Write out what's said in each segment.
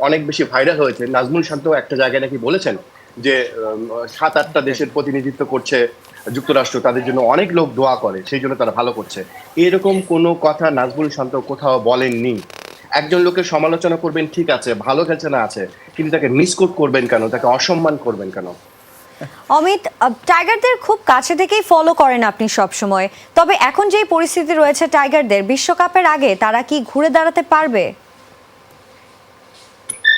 অনেক বেশি ভাইরাল হয়েছে। নাজমুল শান্ত একটা জায়গায় নাকি বলেছেন যে ৭-৮ টা দেশের প্রতিনিধিত্ব করছে যুক্তরাষ্ট্র, তাদের জন্য অনেক লোক দোয়া করে, সেই জন্য তারা ভালো করছে। এরকম কোনো কথা নাজমুল শান্ত কোথাও বলেননি। একজন লোকের সমালোচনা করবেন ঠিক আছে, ভালো খেলছে না আছে, কিন্তু তাকে মিসকোট করবেন কেন? তাকে অসম্মান করবেন কেন? অমিত, টাইগারদের খুব কাছে থেকেই ফলো করেন আপনি সব সময়। তবে এখন যেই পরিস্থিতি রয়েছে টাইগারদের, বিশ্বকাপের আগে তারা কি ঘুরে দাঁড়াতে পারবে?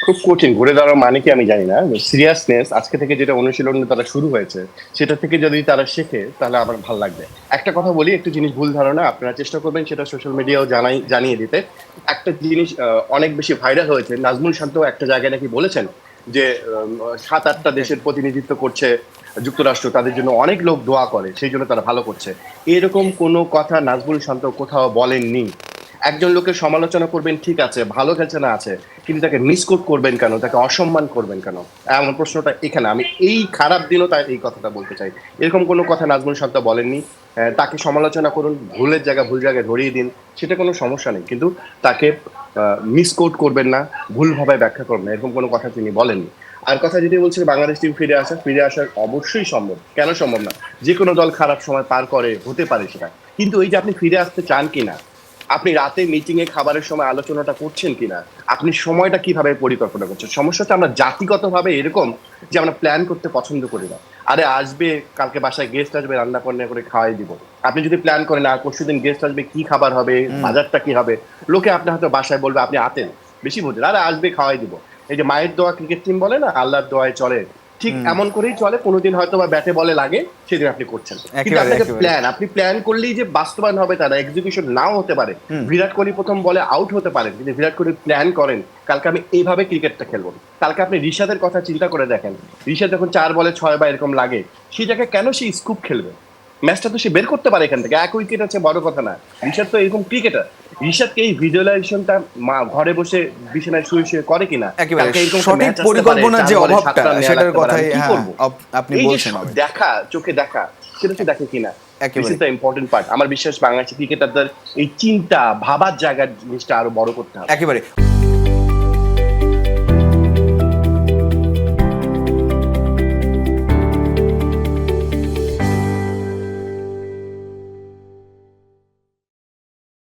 খুব কঠিন। ঘুরে দাঁড়ানোর মানে কি আমি জানি না। সিরিয়াসনেস আজকে থেকে যেটা অনুশীলন তারা শুরু হয়েছে, সেটা থেকে যদি তারা শেখে তাহলে আমার ভাল লাগবে। একটা কথা বলি, একটু জিনিস ভুল ধারণা আপনারা চেষ্টা করবেন সেটা সোশ্যাল মিডিয়াও জানিয়ে দিতে। একটা জিনিস অনেক বেশি ভাইরাল হয়েছে। নাজমুল শান্ত একটা জায়গায় নাকি বলেছেন যে ৭-৮ টা দেশের প্রতিনিধিত্ব করছে যুক্তরাষ্ট্র, তাদের জন্য অনেক লোক দোয়া করে, সেই জন্য তারা ভালো করছে। এরকম কোনো কথা নাজমুল শান্ত কোথাও বলেননি। একজন লোকের সমালোচনা করবেন ঠিক আছে, ভালো খেলছে না আছে, কিন্তু তাকে মিসকোট করবেন কেন? তাকে অসম্মান করবেন কেন? আমার প্রশ্নটা এখানে। আমি এই খারাপ দিনও তার এই কথাটা বলতে চাই। এরকম কোনো কথা নাজমুল শান্ত বলেননি। তাকে সমালোচনা করুন, ভুল জায়গায় ধরিয়ে দিন, সেটা কোনো সমস্যা নেই। কিন্তু তাকে মিসকোট করবেন না, ভুলভাবে ব্যাখ্যা করবেন না, এরকম কোনো কথা তিনি বলেননি। আর কথা যেটি বলছিল বাংলাদেশ টিম ফিরে আসা অবশ্যই সম্ভব। কেন সম্ভব না? যেকোনো দল খারাপ সময় পার করে, হতে পারে সেটা। কিন্তু এই যে আপনি ফিরে আসতে চান কিনা, আপনি রাতে মিটিং এ খাবারের সময় আলোচনাটা করছেন কিনা, আপনি সময়টা কিভাবে পরিকল্পনা করছেন। সমস্যাটা আমরা জাতিগতভাবে এরকম যে আমরা প্ল্যান করতে পছন্দ করি না। আরে আসবে, কালকে বাসায় গেস্ট আসবে, রান্না বান্না করে খাওয়াই দিব। আপনি যদি প্ল্যান করেন আর পরশুদিন গেস্ট আসবে, কি খাবার হবে, বাজারটা কি হবে, লোকে আপনার হয়তো বাসায় বলবে আপনি আতেন, বেশি বোঝেন, আরে আসবে খাওয়াই দিব। এই যে মায়ের দোয়া ক্রিকেট টিম বলে না, আল্লাহর দোয়ায় চলে, ঠিক এমন করেই চলে। কোনোদিন হয়তো বা ব্যাটে বলে লাগে, সেদিন আপনি করছেন। কিন্তু আপনাকে আপনি প্ল্যান করলেই যে বাস্তবায়ন হবে তা না, এক্সিকিউশন নাও হতে পারে। বিরাট কোহলি প্রথম বলে আউট হতে পারেন, কিন্তু বিরাট কোহলি প্ল্যান করেন কালকে আমি এইভাবে ক্রিকেটটা খেলবো। কালকে আপনি ঋষাদের কথা চিন্তা করে দেখেন, ঋষাদ যখন 4 বলে 6 বা এরকম লাগে, সেই জায়গায় কেন সে স্কুপ খেলবে? ম্যাচটা তো সে বের করতে পারে এখান থেকে, 1 উইকেট আছে, বড় কথা না। ঋষাদ তো এরকম ক্রিকেটার। ঋষাদকে এই ভিজুয়ালাইজেশনটা ঘরে বসে বিছানায় শুয়ে করে কিনা, একেবারে সঠিক পরিকল্পনার যে অভাবটা, সেটার কথাই আপনি বলছেন। দেখা, চোখে দেখা, সেটা তো দেখে কিনা, this is the important part. আমার বিশ্বাস বাংলাদেশের ক্রিকেটারদের এই চিন্তা ভাবার জায়গার জিনিসটা আরো বড় করতে হবে। একেবারে।